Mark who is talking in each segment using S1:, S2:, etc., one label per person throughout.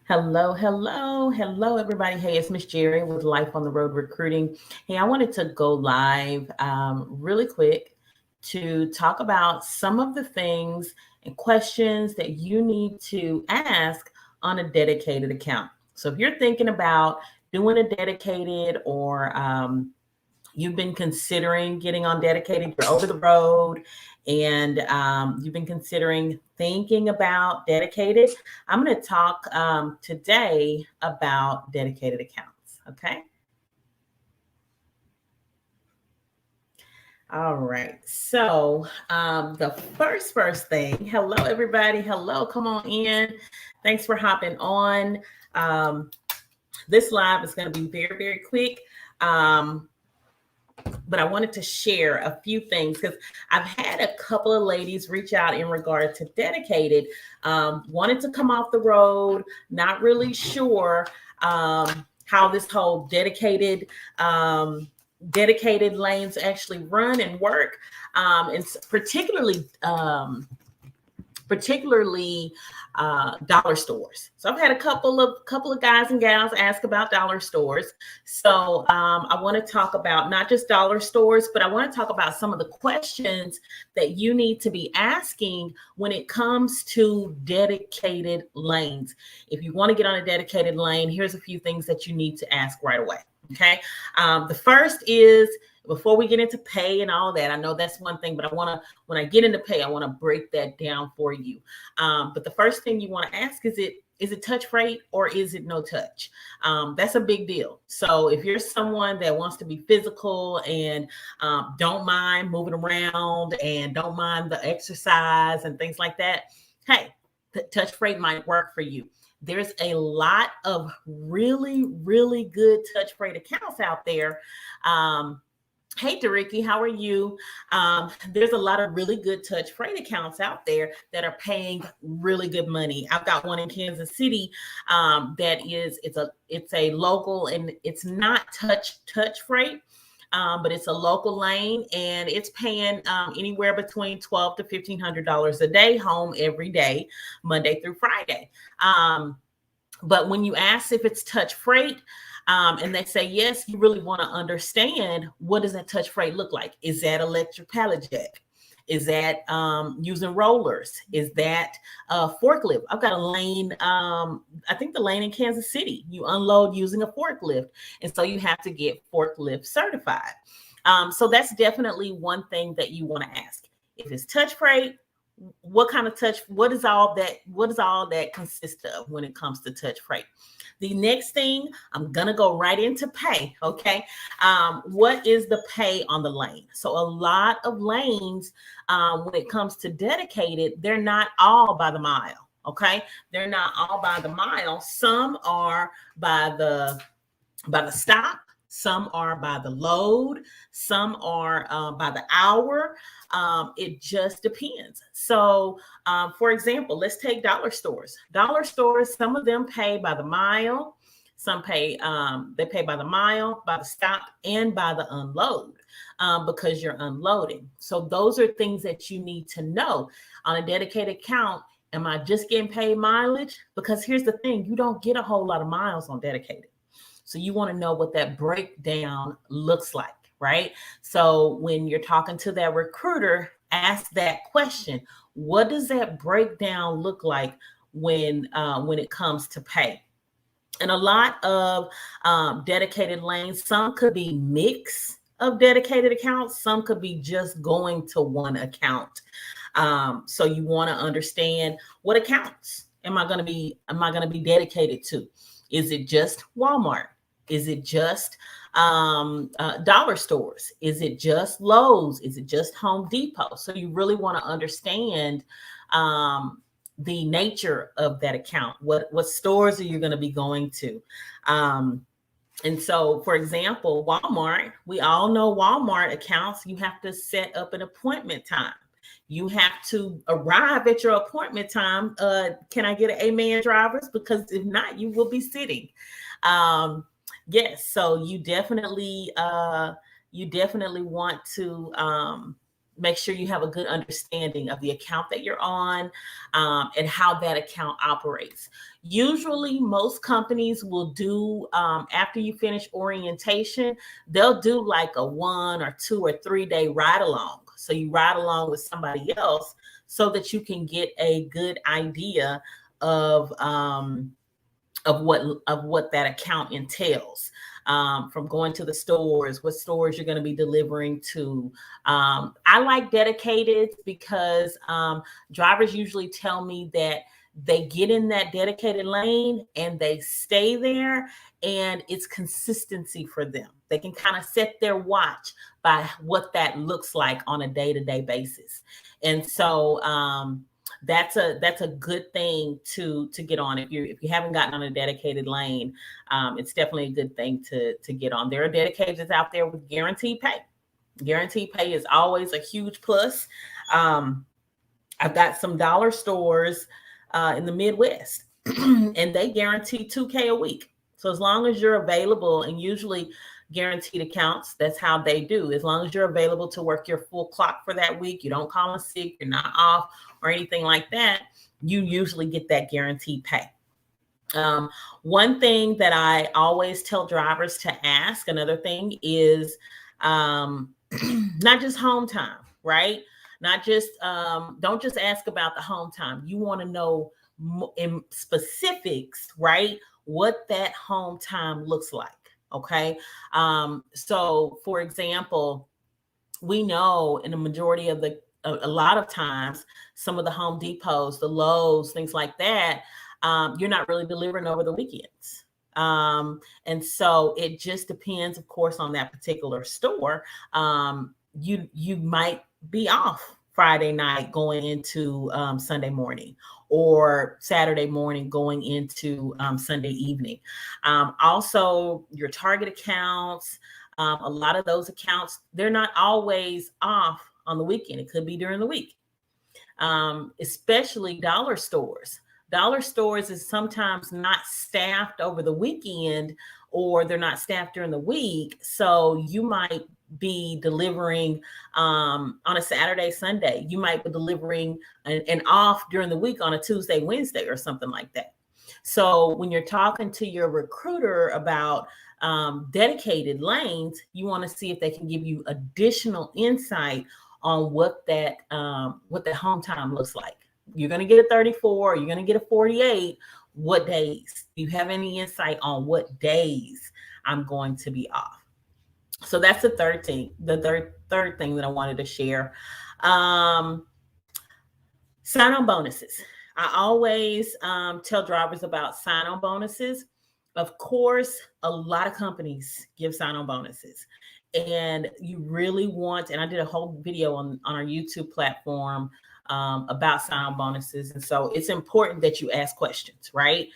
S1: Hello, everybody. Hey, it's Miss Jerry with Life on the Road Recruiting. Hey, I wanted to go live really quick to talk about some of the things and questions that you need to ask on a dedicated account. So, if you're thinking about doing a dedicated or you've been considering getting on dedicated, you're over the road, and you've been considering thinking about dedicated, I'm going to talk today about dedicated accounts. Okay. All right. So the first thing, hello everybody. Hello, come on in. Thanks for hopping on. Um, this live is going to be very quick. But I wanted to share a few things because I've had a couple of ladies reach out in regard to dedicated, wanted to come off the road, not really sure how this whole dedicated lanes actually run and work, and particularly dollar stores. So I've had a couple of guys and gals ask about dollar stores. So I want to talk about not just dollar stores, but I want to talk about some of the questions that you need to be asking when it comes to dedicated lanes. If you want to get on a dedicated lane, here's a few things that you need to ask right away. Okay. The first is, before we get into pay and all that, I know that's one thing, but when I get into pay, I want to break that down for you. But the first thing you want to ask is it touch freight or is it no touch? That's a big deal. So if you're someone that wants to be physical and don't mind moving around and don't mind the exercise and things like that, hey, touch freight might work for you. There's a lot of really good touch freight accounts out there. Hey, Dariki, how are you? There's a lot of really good touch freight accounts out there that are paying really good money. I've got one in Kansas City it's a local, and it's not touch freight, but it's a local lane, and it's paying anywhere between $1,200 to $1,500 a day, home every day, Monday through Friday. But when you ask if it's touch freight, and they say yes, you really want to understand, what does that touch freight look like? Is that electric pallet jack? Is that using rollers? Is that forklift? I've got a lane, I think the lane in Kansas City, you unload using a forklift. And so you have to get forklift certified. So that's definitely one thing that you want to ask. If it's touch freight, what kind of touch, what does all that consist of when it comes to touch freight? The next thing, I'm gonna go right into pay. Okay, what is the pay on the lane? So a lot of lanes, when it comes to dedicated, they're not all by the mile. Okay, they're not all by the mile. Some are by the stop. Some are by the load. Some are by the hour. It just depends. So, for example, let's take dollar stores. Dollar stores, some of them pay by the mile. Some pay, they pay by the mile, by the stop, and by the unload, because you're unloading. So those are things that you need to know on a dedicated account. Am I just getting paid mileage? Because here's the thing, you don't get a whole lot of miles on dedicated. So you want to know what that breakdown looks like, right? So when you're talking to that recruiter, ask that question. What does that breakdown look like when it comes to pay? And a lot of dedicated lanes, some could be mix of dedicated accounts, some could be just going to one account. So you want to understand, what accounts am I going to be dedicated to? Is it just Walmart? Is it just dollar stores? Is it just Lowe's? Is it just Home Depot? So you really want to understand the nature of that account. What stores are you going to be going to? And so, for example, Walmart, we all know Walmart accounts, you have to set up an appointment time. You have to arrive at your appointment time. Can I get an amen, drivers? Because if not, you will be sitting. Yes, so you definitely want to make sure you have a good understanding of the account that you're on, and how that account operates. Usually, most companies will do, after you finish orientation, they'll do like a 1 or 2 or 3 day ride along. So you ride along with somebody else so that you can get a good idea of what that account entails. From going to the stores, what stores you're going to be delivering to. I like dedicated because drivers usually tell me that they get in that dedicated lane and they stay there, and it's consistency for them. They can kind of set their watch by what that looks like on a day-to-day basis. And so that's a good thing to get on. If you haven't gotten on a dedicated lane, it's definitely a good thing to get on. There are dedicated out there with guaranteed pay. Guaranteed pay is always a huge plus. I've got some dollar stores in the Midwest, and they guarantee $2K a week. So as long as you're available, and usually guaranteed accounts, that's how they do. As long as you're available to work your full clock for that week, you don't call in sick, you're not off or anything like that, you usually get that guaranteed pay. One thing that I always tell drivers to ask, another thing is not just home time, right? Not just, don't just ask about the home time. You want to know in specifics, right, what that home time looks like. Okay. So for example, we know in the majority of a lot of times, some of the Home Depots, the Lowe's, things like that, you're not really delivering over the weekends. And so it just depends, of course, on that particular store. You might be off Friday night going into Sunday morning, or Saturday morning going into Sunday evening. Also, your target accounts, a lot of those accounts, they're not always off on the weekend. It could be during the week, especially dollar stores. Dollar stores is sometimes not staffed over the weekend, or they're not staffed during the week. So you might be delivering on a Saturday, Sunday. You might be delivering and off during the week on a Tuesday, Wednesday, or something like that. So when you're talking to your recruiter about dedicated lanes, you want to see if they can give you additional insight on what that home time looks like. You're going to get a 34, you're going to get a 48. What days? Do you have any insight on what days I'm going to be off? So that's the third thing. The third thing that I wanted to share. Sign-on bonuses. I always tell drivers about sign-on bonuses. Of course, a lot of companies give sign-on bonuses, and you really want, and I did a whole video on our YouTube platform about sign-on bonuses. And so it's important that you ask questions, right?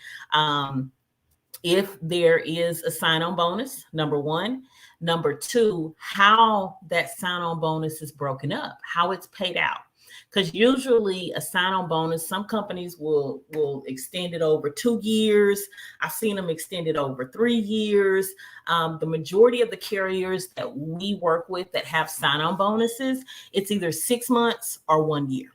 S1: If there is a sign-on bonus, number one. Number two, how that sign-on bonus is broken up, how it's paid out. Because usually a sign-on bonus, some companies will extend it over 2 years. I've seen them extend it over 3 years. The majority of the carriers that we work with that have sign-on bonuses, it's either 6 months or 1 year.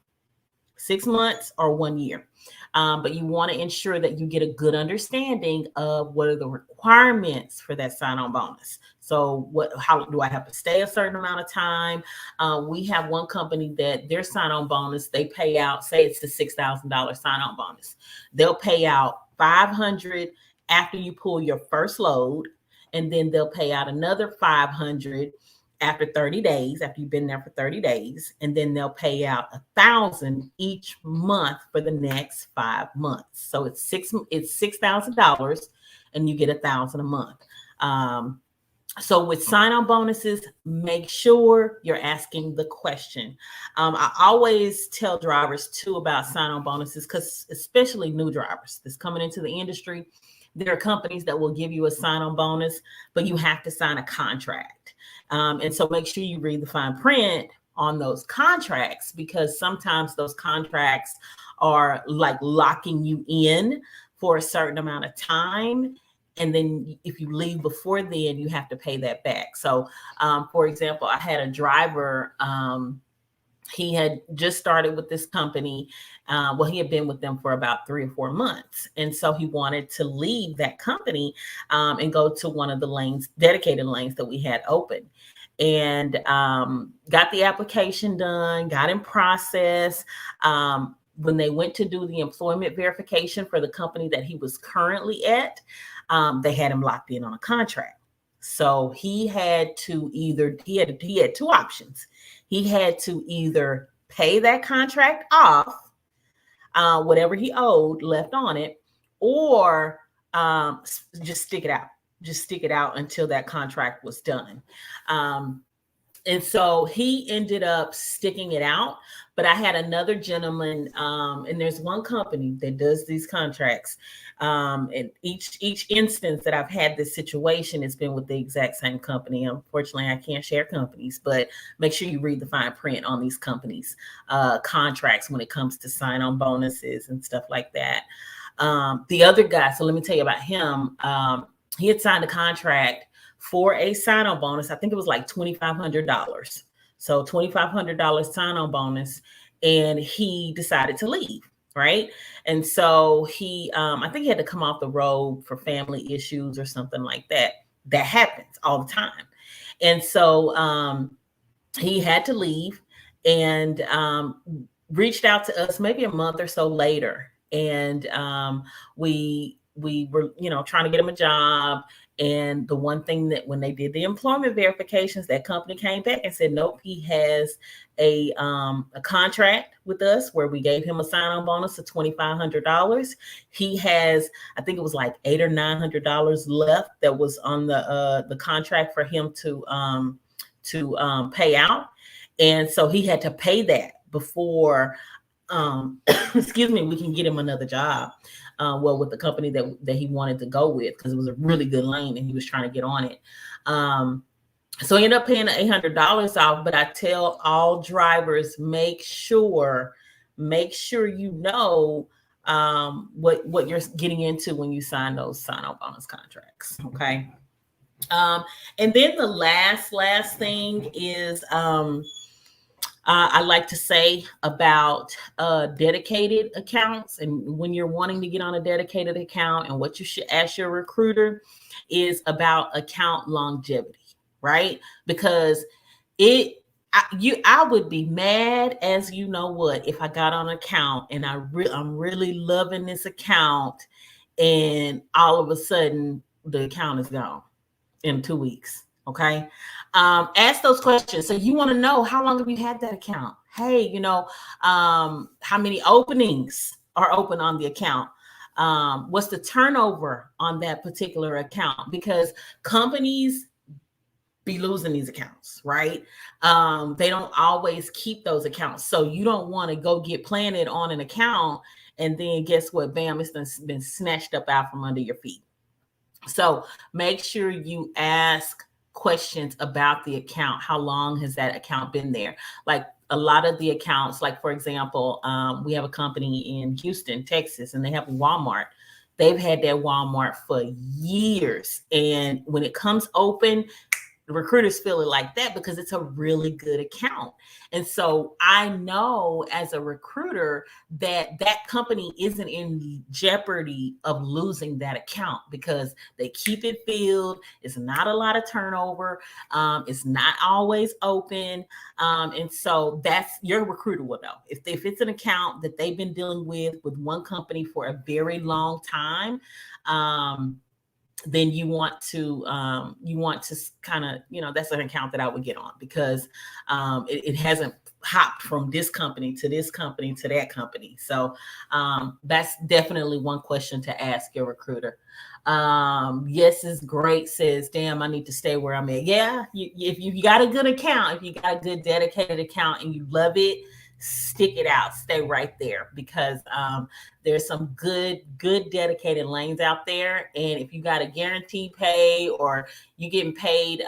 S1: 6 months or 1 year. But you want to ensure that you get a good understanding of what are the requirements for that sign-on bonus. So how do I have to stay a certain amount of time? We have one company that their sign-on bonus, they pay out, say it's the $6,000 sign-on bonus. They'll pay out $500 after you pull your first load, and then they'll pay out another $500 after 30 days, after you've been there for 30 days, and then they'll pay out $1,000 each month for the next 5 months. So it's $6,000, and you get $1,000 a month. So with sign-on bonuses, make sure you're asking the question. I always tell drivers too about sign-on bonuses, because especially new drivers that's coming into the industry, there are companies that will give you a sign-on bonus, but you have to sign a contract. And so make sure you read the fine print on those contracts, because sometimes those contracts are like locking you in for a certain amount of time. And then if you leave before then, you have to pay that back. So, for example, I had a driver he had just started with this company. Well, he had been with them for about 3 or 4 months. And so he wanted to leave that company and go to one of the lanes, dedicated lanes that we had open. And got the application done, got in process. When they went to do the employment verification for the company that he was currently at, they had him locked in on a contract. So he had two options. He had to either pay that contract off, whatever he owed left on it, or just stick it out. Just stick it out until that contract was done. And so he ended up sticking it out. But I had another gentleman, and there's one company that does these contracts. And each instance that I've had this situation has been with the exact same company. Unfortunately, I can't share companies, but make sure you read the fine print on these companies' contracts when it comes to sign-on bonuses and stuff like that. The other guy, so let me tell you about him. He had signed a contract for a sign-on bonus. I think it was like $2,500. So $2,500 sign-on bonus, and he decided to leave, right? And so he, I think he had to come off the road for family issues or something like that. That happens all the time. And so he had to leave, and reached out to us maybe a month or so later. And we were, trying to get him a job. And the one thing that when they did the employment verifications, that company came back and said, nope, he has a contract with us where we gave him a sign-on bonus of $2,500. He has, I think it was like $800 or $900 left that was on the contract for him to pay out. And so he had to pay that before, excuse me, we can get him another job. With the company that he wanted to go with, because it was a really good lane and he was trying to get on it. So he ended up paying the $800 off. But I tell all drivers, make sure you know what you're getting into when you sign those sign-on bonus contracts. Okay. And then the last thing is I like to say about dedicated accounts, and when you're wanting to get on a dedicated account, and what you should ask your recruiter is about account longevity, right? Because I would be mad as you know what if I got on an account and I'm really loving this account, and all of a sudden the account is gone in 2 weeks. Okay. Ask those questions. So you want to know, how long have you had that account? Hey, how many openings are open on the account? What's the turnover on that particular account? Because companies be losing these accounts, right? They don't always keep those accounts. So you don't want to go get planted on an account and then guess what? Bam, it's been snatched up out from under your feet. So make sure you ask questions about the account. How long has that account been there? Like a lot of the accounts, like for example, we have a company in Houston, Texas, and they have Walmart. They've had that Walmart for years. And when it comes open, the recruiters feel it like that because it's a really good account. And so I know as a recruiter that company isn't in jeopardy of losing that account because they keep it filled. It's not a lot of turnover. It's not always open. And so that's your recruiter will know. If it's an account that they've been dealing with one company for a very long time, then you want to kind of, that's an account that I would get on because it hasn't hopped from this company to this company to that company. So that's definitely one question to ask your recruiter. Yes is great says, damn, I need to stay where I'm at. Yeah, if you got a good account, if you got a good dedicated account and you love it, stick it out, stay right there, because there's some good dedicated lanes out there. And if you got a guaranteed pay or you getting paid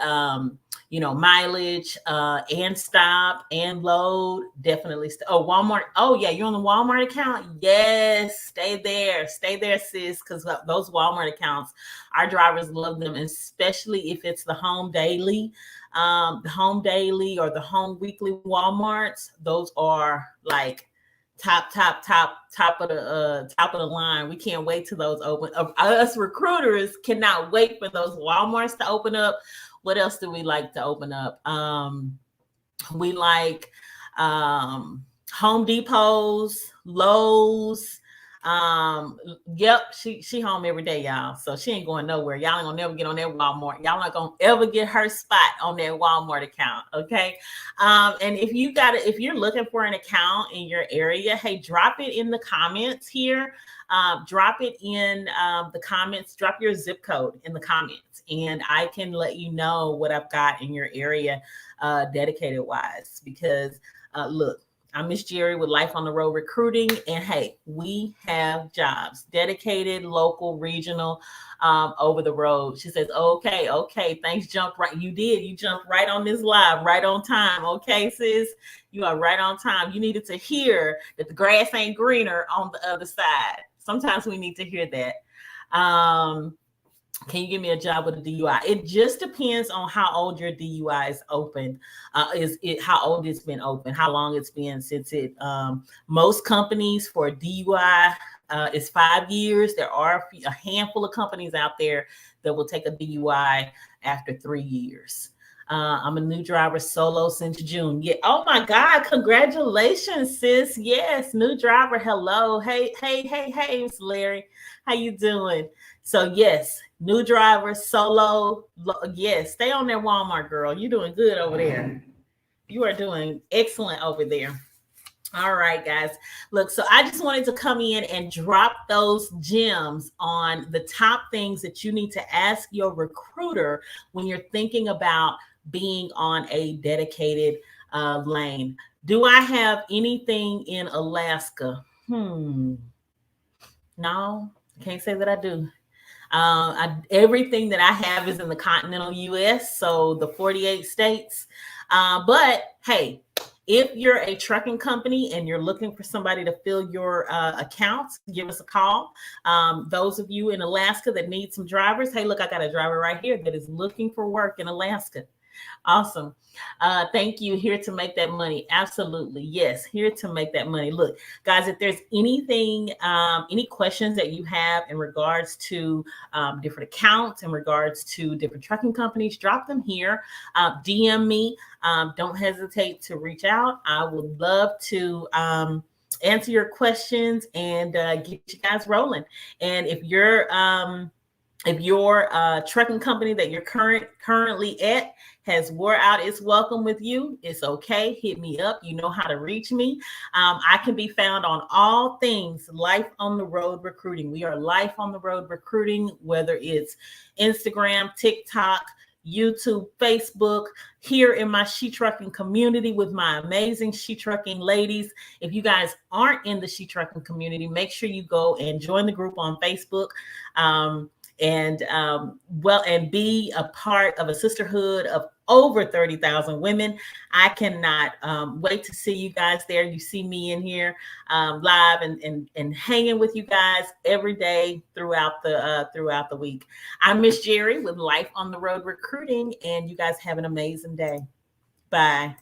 S1: mileage and stop and load, definitely Walmart. Oh yeah, you're on the Walmart account. Yes, stay there, sis, because those Walmart accounts, our drivers love them, especially if it's the home daily. The Home Daily or the Home Weekly Walmarts, those are like top of the line. We can't wait till those open. Us recruiters cannot wait for those Walmarts to open up. What else do we like to open up? We like Home Depots, Lowe's. Yep, she home every day, y'all. So she ain't going nowhere. Y'all ain't gonna never get on that Walmart. Y'all not gonna ever get her spot on that Walmart account. Okay. And if you're looking for an account in your area, hey, drop it in the comments here. Drop it in the comments, drop your zip code in the comments, and I can let you know what I've got in your area, dedicated wise, because look, I'm Miss Jerry with Life on the Road Recruiting, and hey, we have jobs, dedicated, local, regional, over the road. She says, okay, thanks, jump right. You jumped right on this live, right on time. Okay, sis, you are right on time. You needed to hear that the grass ain't greener on the other side. Sometimes we need to hear that. Can you give me a job with a DUI? It just depends on how old your DUI is open. How old it's been open, how long it's been since it. Most companies for DUI is 5 years. There are a handful of companies out there that will take a DUI after 3 years. I'm a new driver solo since June. Yeah. Oh my God. Congratulations, sis. Yes. New driver. Hello. Hey, Miss Larry. How you doing? So yes, new driver, solo. Yes. Stay on that Walmart, girl. You're doing good over there. You are doing excellent over there. All right, guys. Look, so I just wanted to come in and drop those gems on the top things that you need to ask your recruiter when you're thinking about being on a dedicated lane. Do I have anything in Alaska? No, I can't say that I do. Everything that I have is in the continental US, so the 48 states. But hey, if you're a trucking company and you're looking for somebody to fill your accounts, give us a call. Those of you in Alaska that need some drivers, hey, look, I got a driver right here that is looking for work in Alaska. Awesome. Thank you. Here to make that money. Absolutely. Yes. Here to make that money. Look, guys, if there's anything, any questions that you have in regards to different accounts, in regards to different trucking companies, drop them here. DM me. Don't hesitate to reach out. I would love to answer your questions and get you guys rolling. And if your trucking company that you're currently at has wore out its welcome with you, it's okay. Hit me up. You know how to reach me. I can be found on all things Life on the Road Recruiting. We are Life on the Road Recruiting, whether it's Instagram, TikTok, YouTube, Facebook, here in my She Trucking community with my amazing She Trucking ladies. If you guys aren't in the She Trucking community, make sure you go and join the group on Facebook. And be a part of a sisterhood of over 30,000 women. I cannot wait to see you guys there. You see me in here live and hanging with you guys every day throughout the week. I'm Miss Jerry with Life on the Road Recruiting, and you guys have an amazing day. Bye.